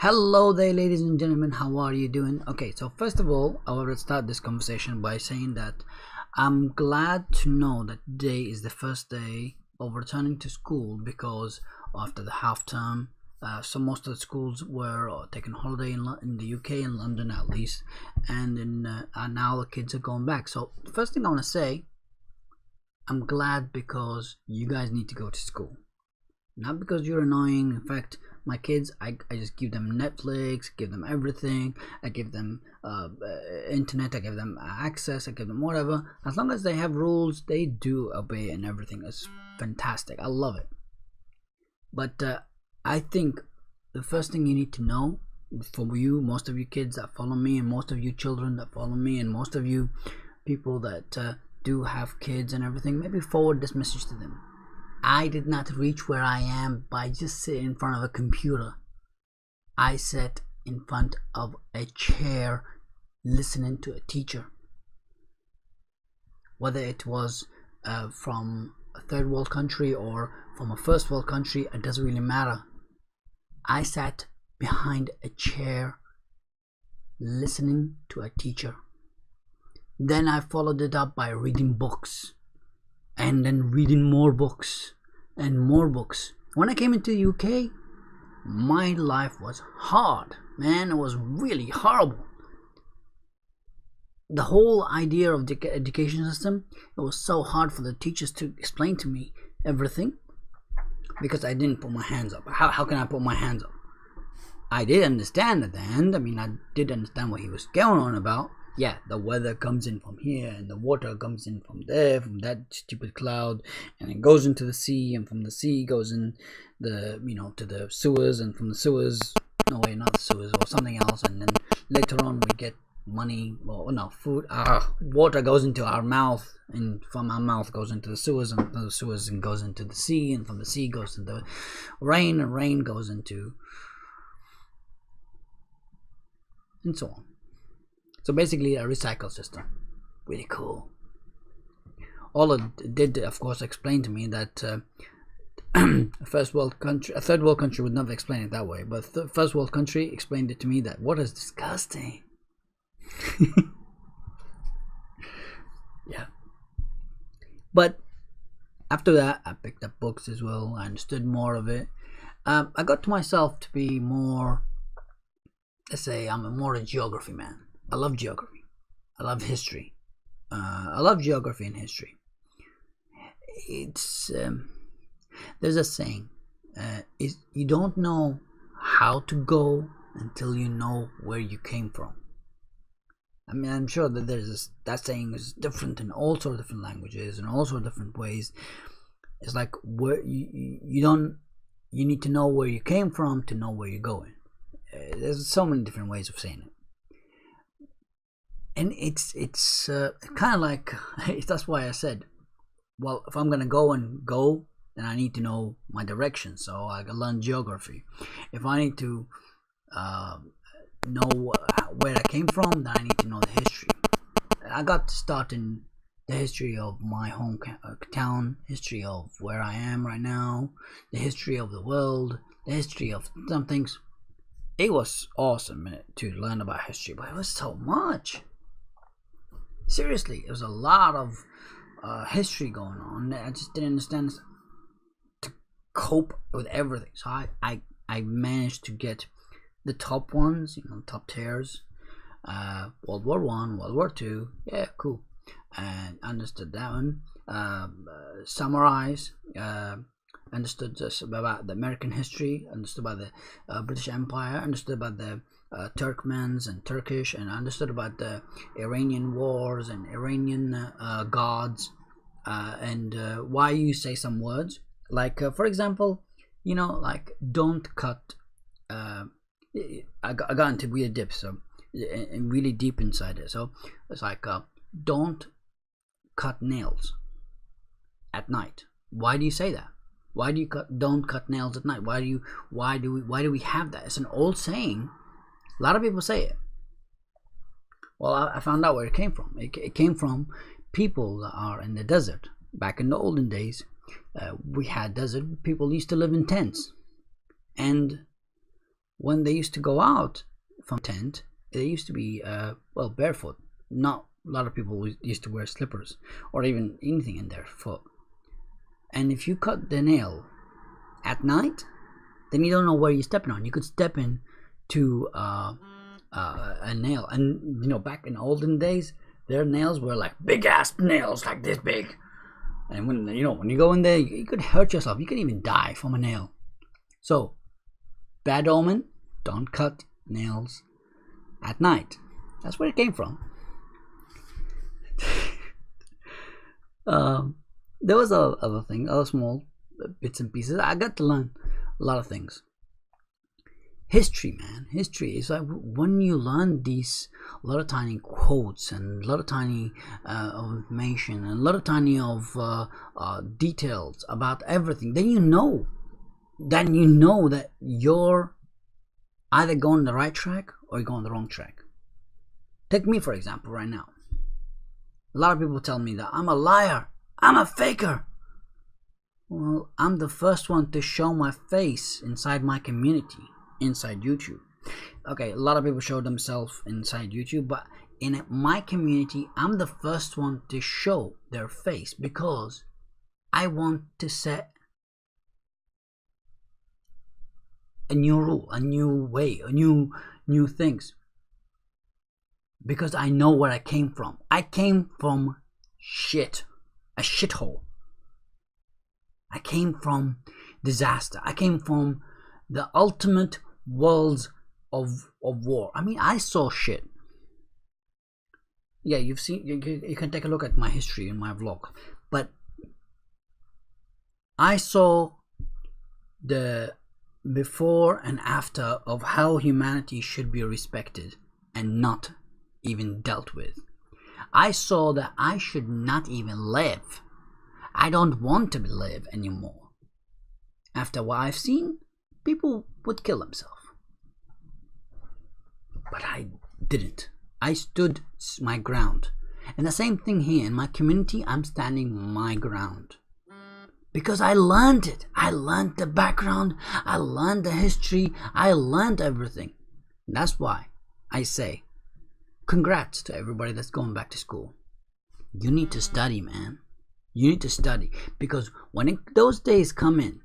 Hello there, ladies and gentlemen. How are you doing? Okay, so first of all, I will start this conversation by saying that I'm glad to know that today is the first day of returning to school because after the half term, so most of the schools were taking holiday in the UK, in London at least, and now the kids are going back. So the first thing I want to say, I'm glad because you guys need to go to school. Not because you're annoying. In fact, my kids, I just give them Netflix, give them everything. I give them internet, I give them access, I give them whatever. As long as they have rules, they do obey, and everything is fantastic. I love it. But I think the first thing you need to know, for you, most of you kids that follow me, and most of you children that follow me, and most of you people that do have kids and everything, maybe forward this message to them. I did not reach where I am by just sitting in front of a computer. I sat in front of a chair listening to a teacher. Whether it was from a third world country or from a first world country, it doesn't really matter. I sat behind a chair listening to a teacher. Then I followed it up by reading books, and then reading more books and more books. When I came into the UK, my life was hard, man. It was really horrible. The whole idea of the education system, it was so hard for the teachers to explain to me everything because I didn't put my hands up. How can I put my hands up? I did understand at the end. I mean, I did understand what he was going on about. Yeah, the weather comes in from here, and the water comes in from there, from that stupid cloud, and it goes into the sea, and from the sea goes in the, to the sewers, and from the sewers, no way, not the sewers, or something else, and then later on we get money, or no, food, water goes into our mouth, and from our mouth goes into the sewers, and from the sewers and goes into the sea, and from the sea goes into the rain, and rain goes into, and so on. So basically a recycle system. Really cool. All it did, of course, explain to me that a third world country would never explain it that way, but first world country explained it to me that water is disgusting. Yeah. But after that, I picked up books as well. I understood more of it. I got to myself to be more, let's say, I'm more a geography man. I love geography. I love history. I love geography and history. It's there's a saying: you don't know how to go until you know where you came from. I mean, I'm sure that that saying is different in all sorts of different languages and all sorts of different ways. It's like where you need to know where you came from to know where you're going. There's so many different ways of saying it. And it's kind of like, that's why I said, well, if I'm gonna go, then I need to know my direction, so I can learn geography. If I need to know where I came from, then I need to know the history. I got to start in the history of my hometown, history of where I am right now, the history of the world, the history of some things. It was awesome to learn about history, but it was so much. Seriously, there was a lot of history going on. I just didn't understand to cope with everything. So I managed to get the top ones, top tiers. World War One, World War Two, yeah, cool, and understood that one. Summarize. Understood just about the American history. Understood about the British Empire. Understood about the Turkmens and Turkish, and understood about the Iranian wars and Iranian gods, and why you say some words like, for example, like don't cut. I got into really deep, so and really deep inside it. So it's like don't cut nails at night. Why do you say that? Why do you don't cut nails at night? Why do we have that? It's an old saying. A lot of people say it. Well, I found out where it came from. It came from people that are in the desert. Back in the olden days, we had desert. People used to live in tents. And when they used to go out from tent, they used to be well, barefoot. Not a lot of people used to wear slippers or even anything in their foot. And if you cut the nail at night, then you don't know where you're stepping on. You could step in to a nail, and back in olden days, their nails were like big ass nails, like this big. And when you go in there, you could hurt yourself. You could even die from a nail. So, bad omen, don't cut nails at night. That's where it came from. There was other thing, other small bits and pieces. I got to learn a lot of things. History, man. History is like when you learn these a lot of tiny quotes and a lot of tiny information and a lot of tiny details about everything. Then you know that you're either going the right track or you're going the wrong track. Take me for example right now. A lot of people tell me that I'm a liar, I'm a faker. Well, I'm the first one to show my face inside my community, inside YouTube. Okay, a lot of people show themselves inside YouTube, but in my community, I'm the first one to show their face because I want to set a new rule, a new way, a new things. Because I know where I came from. I came from shit, a shithole. I came from disaster. I came from the ultimate worlds of war. I mean, I saw shit. Yeah, you've seen. You can take a look at my history in my vlog, but I saw the before and after of how humanity should be respected and not even dealt with. I saw that I should not even live. I don't want to live anymore. After what I've seen, people would kill themselves. But I didn't. I stood my ground. And the same thing here in my community, I'm standing my ground. Because I learned it. I learned the background. I learned the history. I learned everything. And that's why I say, congrats to everybody that's going back to school. You need to study, man. You need to study. Because when those days come in,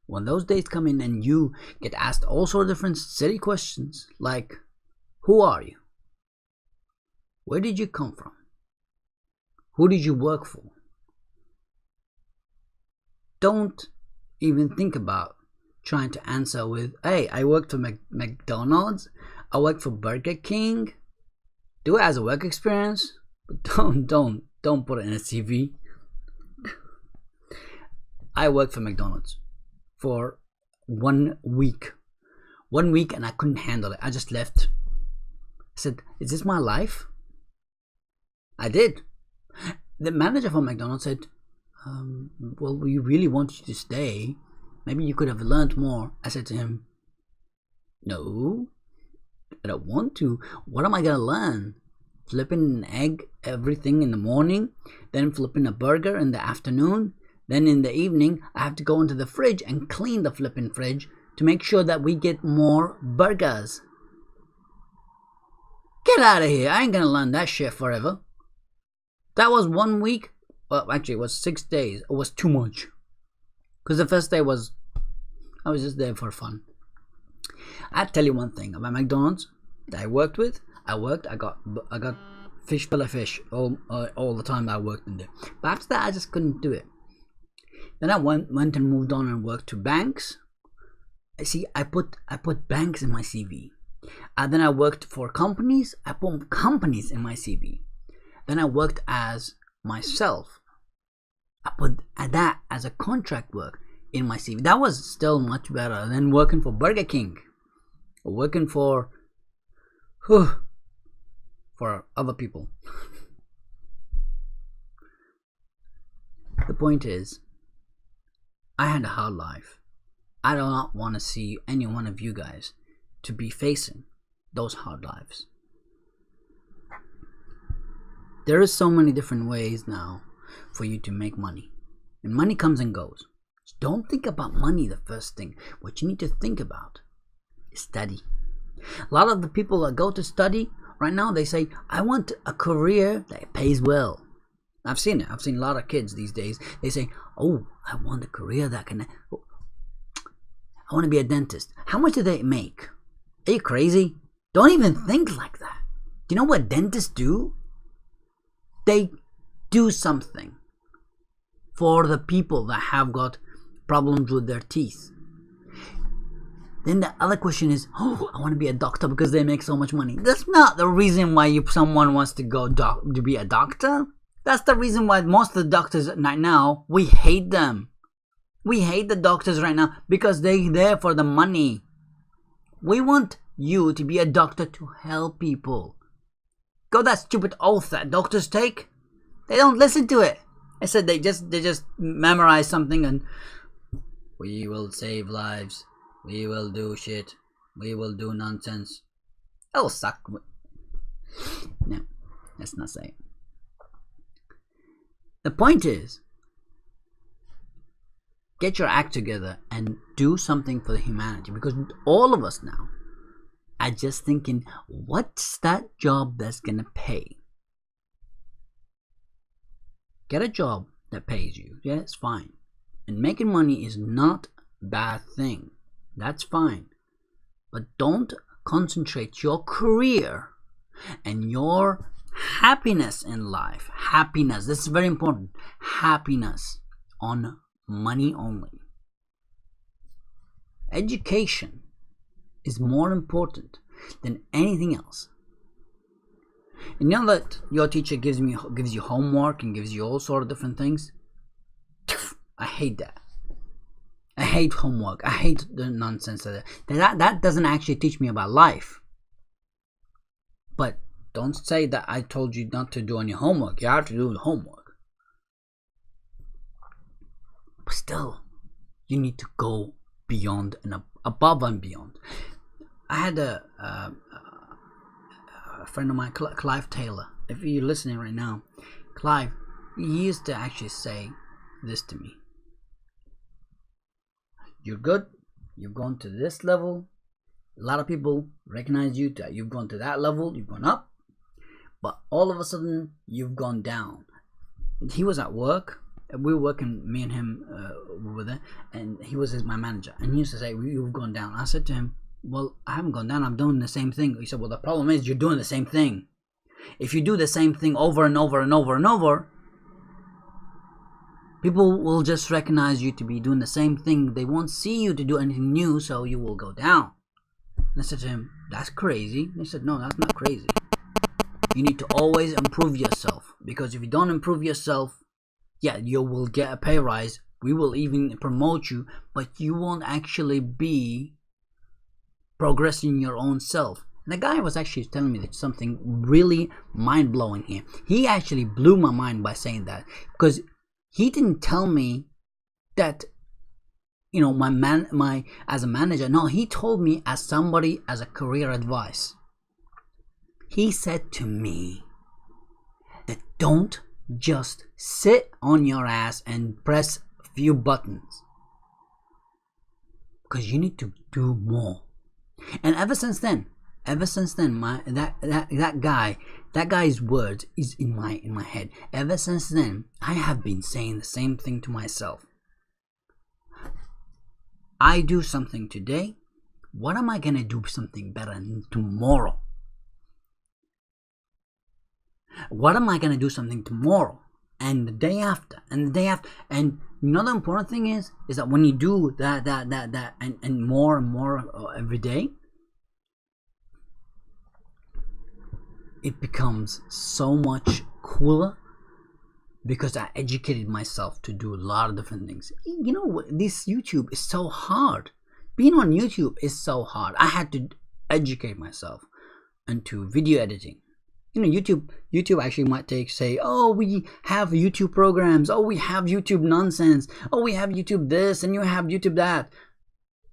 and you get asked all sorts of different silly questions, like, who are you? Where did you come from? Who did you work for? Don't even think about trying to answer with, hey, I worked for McDonald's, I worked for Burger King. Do it as a work experience, but don't put it in a CV. I worked for McDonald's for 1 week. 1 week, and I couldn't handle it. I just left. I said, is this my life? I did. The manager for McDonald's said, well, we really want you to stay. Maybe you could have learned more. I said to him, no, I don't want to. What am I going to learn? Flipping an egg everything in the morning, then flipping a burger in the afternoon, then in the evening I have to go into the fridge and clean the flipping fridge to make sure that we get more burgers. Get out of here. I ain't going to learn that shit forever. That was 1 week. Well, actually, it was 6 days. It was too much. Because the first day I was just there for fun. I'll tell you one thing about McDonald's that I worked with. I got fillet fish all the time that I worked in there. But after that, I just couldn't do it. Then I went and moved on and worked to banks. See, I put banks in my CV. And then I worked for companies. I put companies in my CV. Then I worked as myself. I put that as a contract work in my CV. That was still much better than working for Burger King or working for other people. The point is, I had a hard life. I do not want to see any one of you guys to be facing those hard lives. There is so many different ways now for you to make money. And money comes and goes. So don't think about money the first thing. What you need to think about Study. A lot of the people that go to study right now, they say, I want a career that pays well. I've seen it. I've seen a lot of kids these days. They say, oh, I want a career that can... I want to be a dentist. How much do they make? Are you crazy? Don't even think like that. Do you know what dentists do? They do something for the people that have got problems with their teeth. Then the other question is, oh, I want to be a doctor because they make so much money. That's not the reason why someone wants to go to be a doctor. That's the reason why most of the doctors right now, we hate them. We hate the doctors right now because they're there for the money. We want you to be a doctor to help people. Go that stupid oath that doctors take. They don't listen to it. I said they just memorize something and we will save lives. We will do shit. We will do nonsense. Oh, suck. No, let's not say it. The point is, get your act together and do something for the humanity, because all of us now are just thinking, what's that job that's gonna pay? Get a job that pays you. Yeah, it's fine. And making money is not a bad thing. That's fine. But don't concentrate your career and your happiness in life. Happiness. This is very important. Happiness on money only. Education is more important than anything else. And you know that your teacher gives you homework and gives you all sort of different things? I hate that. I hate homework. I hate the nonsense of that. That doesn't actually teach me about life. But don't say that I told you not to do any homework. You have to do the homework. But still, you need to go beyond and above and beyond. I had a friend of mine, Clive Taylor. If you're listening right now, Clive, he used to actually say this to me. You're good. You've gone to this level. A lot of people recognize you that you've gone to that level. You've gone up. But all of a sudden, you've gone down. He was at work. We were working, me and him were there. And he was my manager. And he used to say, you've gone down. I said to him, well, I haven't gone down. I'm doing the same thing. He said, well, the problem is you're doing the same thing. If you do the same thing over and over and over and over, people will just recognize you to be doing the same thing. They won't see you to do anything new, so you will go down. And I said to him, that's crazy. And he said, no, that's not crazy. You need to always improve yourself. Because if you don't improve yourself, yeah, you will get a pay rise. We will even promote you, but you won't actually be progressing your own self. And the guy was actually telling me that something really mind-blowing here. He actually blew my mind by saying that, because he didn't tell me that, you know, my as a manager. No, he told me as somebody, as a career advice. He said to me that don't just sit on your ass and press a few buttons, because you need to do more. And ever since then, that guy's words is in my head. Ever since then, I have been saying the same thing to myself. I do something today. What am I gonna do something better tomorrow? What am I gonna do something tomorrow? And the day after, and the day after. And another important thing is that when you do that and more every day, it becomes so much cooler, because I educated myself to do a lot of different things. You know, this YouTube is so hard. Being on YouTube is so hard. I had to educate myself into video editing. You know, YouTube actually might say, oh, we have YouTube programs. Oh, we have YouTube nonsense. Oh, we have YouTube this and you have YouTube that.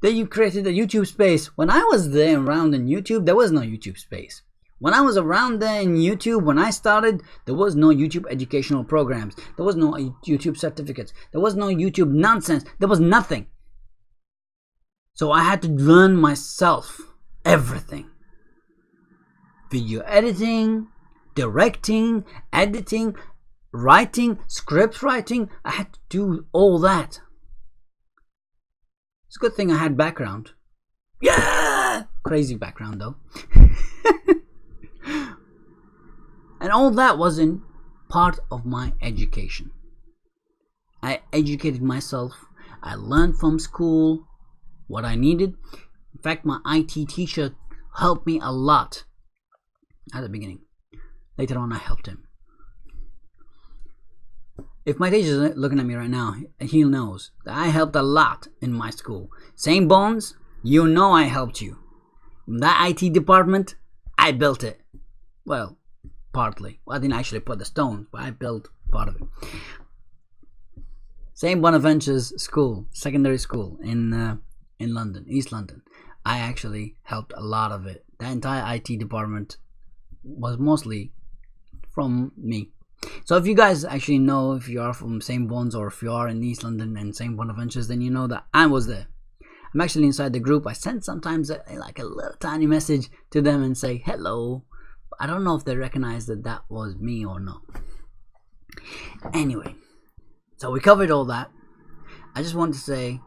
Then you created a YouTube space. When I was there around in YouTube, there was no YouTube space. When I was around there in YouTube, when I started, there was no YouTube educational programs. There was no YouTube certificates. There was no YouTube nonsense. There was nothing. So I had to learn myself. everything. Video editing, directing, editing, writing, script writing. I had to do all that. It's a good thing I had background. Yeah! Crazy background though. And all that wasn't part of my education. I educated myself. I learned from school what I needed. In fact, my IT teacher helped me a lot at the beginning. Later on, I helped him. If my teacher is looking at me right now, he knows that I helped a lot in my school. Same Bones, you know I helped you. That IT department, I built it. Well, partly. Well, I didn't actually put the stones, but I built part of it. St. Bonaventure's school, secondary school in London, East London. I actually helped a lot of it. The entire IT department was mostly from me. So if you guys actually know, if you are from St. Bones or if you are in East London and St. Bonaventure's, then you know that I was there. I'm actually inside the group. I send sometimes like a little tiny message to them and say hello. I don't know if they recognize that that was me or not. Anyway, so we covered all that. I just wanted to say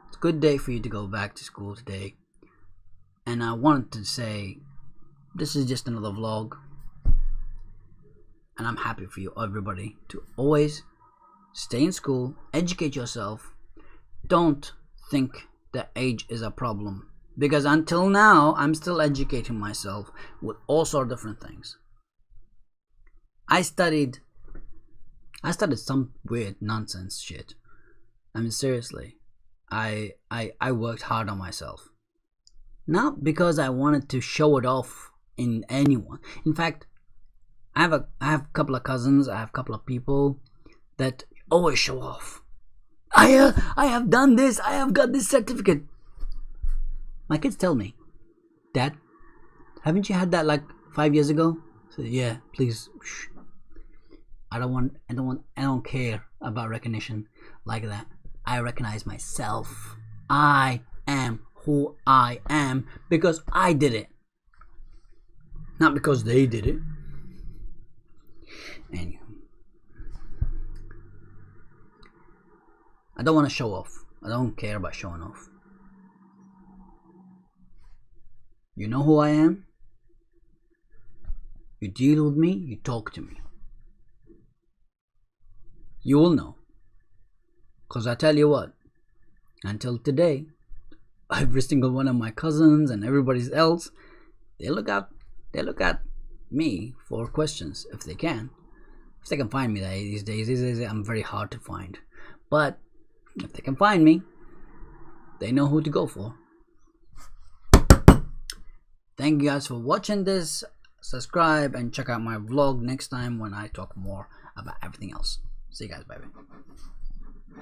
it's a good day for you to go back to school today. And I wanted to say this is just another vlog. And I'm happy for you, everybody, to always stay in school, educate yourself. Don't think that age is a problem. Because until now, I'm still educating myself with all sorts of different things. I studied some weird nonsense shit. I mean, seriously, I worked hard on myself. Not because I wanted to show it off in anyone. In fact, I have a couple of cousins, I have a couple of people that always show off. I have done this, I have got this certificate. My kids tell me, Dad, haven't you had that like 5 years ago? So yeah, please. Shh. I don't care about recognition like that. I recognize myself. I am who I am because I did it. Not because they did it. Anyway, I don't want to show off. I don't care about showing off. You know who I am? You deal with me, you talk to me. You will know. Because I tell you what, until today, every single one of my cousins and everybody else, they look at me for questions if they can. If they can find me these days, I'm very hard to find. But if they can find me, they know who to go for. Thank you guys for watching this. Subscribe and check out my vlog next time when I talk more about everything else. See you guys. Bye bye.